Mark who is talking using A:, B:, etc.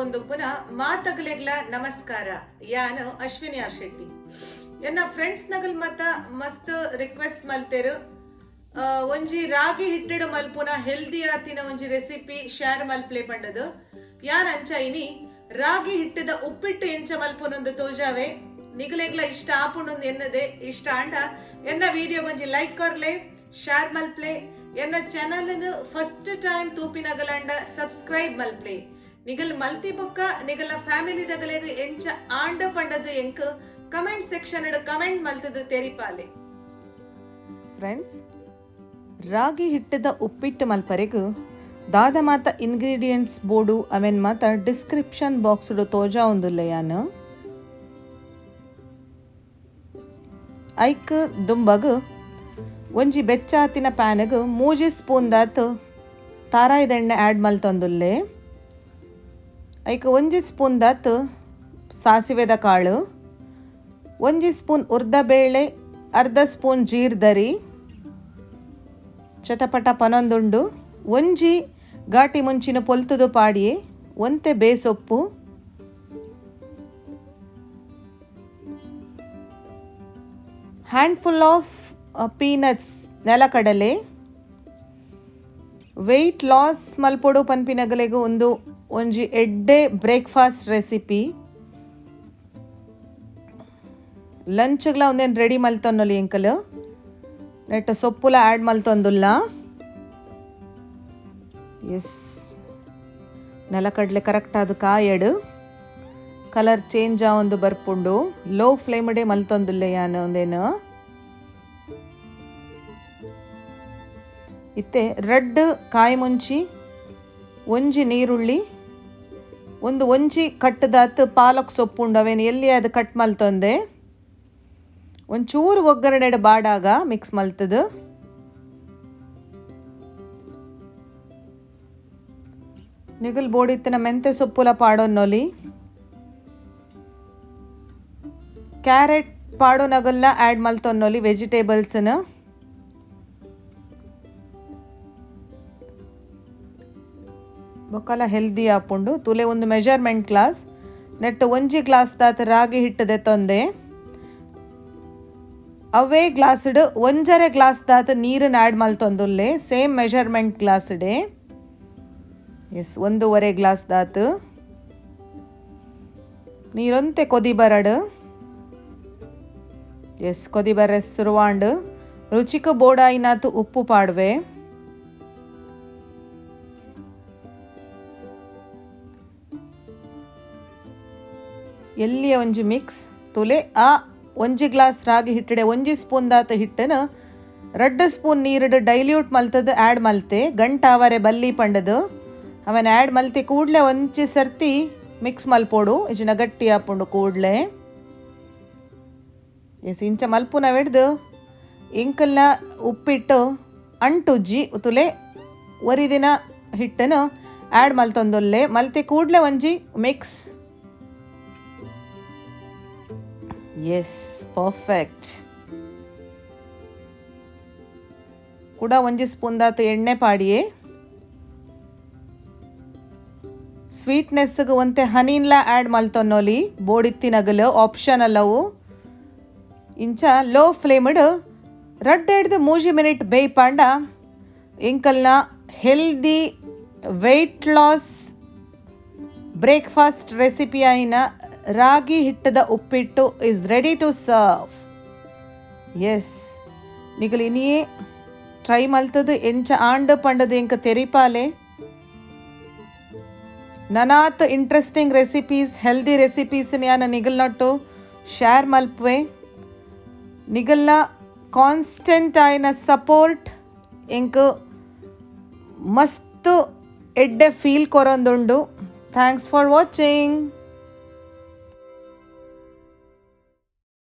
A: ಒಂದು ಪುನಃ ಮಾತಗಲೆಗ್ಲ ನಮಸ್ಕಾರ. ಯಾನು ಅಶ್ವಿನಿ ಆರ್ ಶೆಟ್ಟಿ. ಎನ್ನ ಫ್ರೆಂಡ್ಸ್ ನಗಲ್ ಮತ್ತ ಮಸ್ತ್ ರಿಕ್ವೆಸ್ಟ್ ಮಲ್ತೆರು ಒಂಜಿ ರಾಗಿ ಹಿಟ್ಟಿಡು ಮಲ್ಪುನ ಹೆಲ್ದಿ ಆತಿನ ಒಂಜಿ ರೆಸಿಪಿ ಶೇರ್ ಮಲ್ಪ್ಲೆ ಪಂಡದು. ಯಾನ್ ಅಂಚ ಇನಿ ರಾಗಿ ಹಿಟ್ಟದ ಉಪ್ಪಿಟ್ಟು ಎಂಚ ಮಲ್ಪುನೊಂದು ತೋಜಾವೆ ನಿಗಲೆಗ್ಲ ಇಷ್ಟ ಆಪುಂಡೊಂದು ಎನ್ನದೆ ಇಷ್ಟ ಅಂಡ ಎನ್ನ ವಿಡಿಯೋ ಒಂಜಿ ಲೈಕ್ ಕೊರ್ಲೆ ಶೇರ್ ಮಲ್ಪ್ಲೆ. ಎನ್ನ ಚಾನಲ್ ಫಸ್ಟ್ ಟೈಮ್ ತೂಪಿನಗಲಂಡ ಸಬ್ಸ್ಕ್ರೈಬ್ ಮಲ್ಪ್ಲೆ. ನಿಗಲ್ ಮಲ್ತಿ ಬೊಕ್ಕ ನಿಗಲ ಫ್ಯಾಮಿಲಿ ದಗಲೆಗ್ ಎಂಚ ಆಂಡ ಪಂಡದು ಎಂಕ್ ಕಮೆಂಟ್ ಸೆಕ್ಷನ್ ಕಮೆಂಟ್ ಮಲ್ತದು ತೆರಿಪಾಲೆ.
B: ಫ್ರೆಂಡ್ಸ್, ರಾಗಿ ಹಿಟ್ಟದ ಉಪ್ಪಿಟ್ಟು ಮಲ್ಪರೆಗು ದಾದ ಮಾತ ಇಂಗ್ರೀಡಿಯೆಂಟ್ಸ್ ಬೋರ್ಡು ಅವೆನ್ ಮಾತ ಡಿಸ್ಕ್ರಿಪ್ಷನ್ ಬಾಕ್ಸ್ಡು ತೋಜಾ ಒಂದುಲ್ಲ ಯಾನು ಐಕ್ ದುಂಬಗ್ ಒಂಜಿ ಬೆಚ್ಚಾತಿನ ಪ್ಯಾನ್ಗ್ 3 ಸ್ಪೂನ್ ದಾತ್ ತಾರಾಯ್ದೆಣ್ಣೆ ಆ್ಯಡ್ ಮಲ್ತೊಂದುಲ್ಲೆ. ಐಕ್ 1 ಸ್ಪೂನ್ ದಾತ್ ಸಾಸಿವೆದ ಕಾಳು, 1 ಸ್ಪೂನ್ ಉರ್ದಬೇಳೆ, ಅರ್ಧ ಸ್ಪೂನ್ ಜೀರ್ದರಿ ಚಟಪಟ ಪನೊಂದುಂಡು, ಒಂಜಿ ಘಾಟಿ ಮುಂಚಿನ ಪೊಲ್ತುದು ಪಾಡಿಯೆ, ಒಂತೆ ಬೇಸೊಪ್ಪು, ಹ್ಯಾಂಡ್ಫುಲ್ ಆಫ್ ಪೀನಟ್ಸ್ ನೆಲಕಡಲೆ. ವೆಯ್ಟ್ ಲಾಸ್ ಮಲ್ಪೊಡು ಪನ್ಪಿನಗಲೆಗು ಒಂಜಿ ಎಡ್ಡೆ ಬ್ರೇಕ್ಫಾಸ್ಟ್ ರೆಸಿಪಿ. ಲಂಚ್ಗ್ಲ ಒಂದೇನು ರೆಡಿ ಮಲ್ತೊನ್ನೊಲಿ ಎಂಕಲ್ ನೆಟ್ ಸೊಪ್ಪುಲ ಆ್ಯಡ್ ಮಲ್ತೊಂದುಲ್ಲ. ಎಸ್, ನೆಲಕಡಲೆ ಕರೆಕ್ಟ್ ಆದ ಕಾಯಡ್ ಕಲರ್ ಚೇಂಜ್ ಆವೊಂದು ಬರ್ಪುಂಡು. ಲೋ ಫ್ಲೇಮ್ಡೆ ಮಲ್ತೊಂದುಲ್ಲೆ ಯಾನು ಒಂದೇನು ಇತ್ತೆ ರೆಡ್ ಕಾಯಿ ಮುಂಚಿ, ಒಂಜಿ ನೀರುಳ್ಳಿ, ಒಂಜಿ ಕಟ್ಟದಾತ್ ಪಾಲಕ್ ಸೊಪ್ಪುಂಡು ಅವೇನು ಎಲ್ಲಿ ಅದು ಕಟ್ ಮಲ್ತೊಂದೆ. ಒಂಚೂರು ಒಗ್ಗರಣೆ ಬಾಡಾಗ ಮಿಕ್ಸ್ ಮಲ್ತದು. ನಿಗಲ್ ಬೋಡಿತ್ತಿನ ಮೆಂತೆ ಸೊಪ್ಪುಲ ಪಾಡೊನ್ನೊಲಿ. ಕ್ಯಾರೆಟ್ ಪಾಡೋ ನಗಲ್ಲ ಆ್ಯಡ್ ಮಲ್ತೊನ್ನೊಲಿ ವೆಜಿಟೇಬಲ್ಸ್ನ. ಬೊಕ್ಕಲ ಹೆಲ್ದಿ ಆಪುಂಡು. ತುಲೆ ಒಂದು ಮೆಜರ್ಮೆಂಟ್ ಗ್ಲಾಸ್ ನೆಟ್ 1 ಗ್ಲಾಸ್ ದಾತ್ ರಾಗಿ ಹಿಟ್ಟದೆ ತೊಂದೆ. ಅವೇ ಗ್ಲಾಸ್ಡ್ 1.5 ಗ್ಲಾಸ್ ದಾತ್ ನೀರನ್ನು ಆ್ಯಡ್ ಮಲ್ತೊಂದುಲ್ಲೆ ಸೇಮ್ ಮೆಜರ್ಮೆಂಟ್ ಗ್ಲಾಸ್ಡೆ. ಎಸ್, 1.5 ಗ್ಲಾಸ್ ದಾತ್ ನೀರೊಂತೆ ಕೊದಿ ಬರಡು. ಎಸ್, ಕೊದಿ ಬರ ಸುರುವಾಂಡು ರುಚಿಕ ಬೋಡಾಯಿನಾತು ಉಪ್ಪು ಪಾಡ್ವೆ. ಎಲ್ಲಿಯ ಒಂಜಿ ಮಿಕ್ಸ್ ತುಲೆ ಆ 1 ಗ್ಲಾಸ್ ರಾಗಿ ಹಿಟ್ಟಡೆ 1 ಸ್ಪೂನ್ ದಾತ ಹಿಟ್ಟನ 2 ಸ್ಪೂನ್ ನೀರುಡು ಡೈಲ್ಯೂಟ್ ಮಲ್ತದು ಆ್ಯಡ್ ಮಲ್ತೆ ಗಂಟಾವರೆ ಬಲ್ಲಿ ಪಂಡದು ಅವನ್ ಆ್ಯಡ್ ಮಲ್ತಿ ಕೂಡಲೇ ಒಂಚಿ ಸರ್ತಿ ಮಿಕ್ಸ್ ಮಲ್ಪೋಡು ಇಜಿನ ಗಟ್ಟಿ ಆಪುಂಡು ಕೂಡಲೇ. ಎಸ್, ಇಂಚ ಮಲ್ಪುನ ಹಿಡ್ದು ಇಂಕಲ್ನ ಉಪ್ಪಿಟ್ಟು ಅಂಟುಜ್ಜಿ ತುಲೆ ಒರಿದಿನ ಹಿಟ್ಟನು ಆ್ಯಡ್ ಮಲ್ತೊಂದುಲ್ಲೆ ಮಲ್ತಿ ಕೂಡಲೇ ಒಂಜಿ ಮಿಕ್ಸ್. S, perfect. ಕೂಡ 1 ಸ್ಪೂನ್ ದಾತ ಎಣ್ಣೆ ಪಾಡಿಯೇ. ಸ್ವೀಟ್ನೆಸ್ಗೆ ಒಂತೆ ಹನಿನ್ಲ ಆ್ಯಡ್ ಮಲ್ತೊನ್ನೊಲಿ ಬೋಡಿತ್ತಿನಗಲು ಆಪ್ಷನಲ್ ಅವು. ಇಂಚ ಲೋ ಫ್ಲೇಮ್ಡ್ 2-3 ಮಿನಿಟ್ ಬೇಯ್ಪಾಂಡ ಇಂಕಲ್ನ healthy weight loss breakfast recipe ಆಯಿನ ರಾಗಿ ಹಿಟ್ಟದ ಉಪ್ಪಿಟ್ಟು is ready to serve. Yes, ನಿಗಲ್ ಇನಿಯೇ ಟ್ರೈ ಮಲ್ತದು ಎಂಚ ಆಂಡು ಪಂಡದು ಎಂಕ ತೆರಿಪಾಲೆ. ನನಾತ್ ಇಂಟ್ರೆಸ್ಟಿಂಗ್ ರೆಸಿಪೀಸ್ ಹೆಲ್ದಿ ರೆಸಿಪೀಸ್ನ ಯಾನ ನಿಗಲ್ನೊಟ್ಟು ಶೇರ್ ಮಲ್ಪುವೆ. ನಿಗಲ್ನ ಕಾನ್ಸ್ಟೆಂಟ್ ಆಯಿನ ಸಪೋರ್ಟ್ ಎಂಕ್ ಮಸ್ತ್ ಎಡ್ಡೆ ಫೀಲ್ ಕೊರೊಂದುಂಡು. Thanks for watching.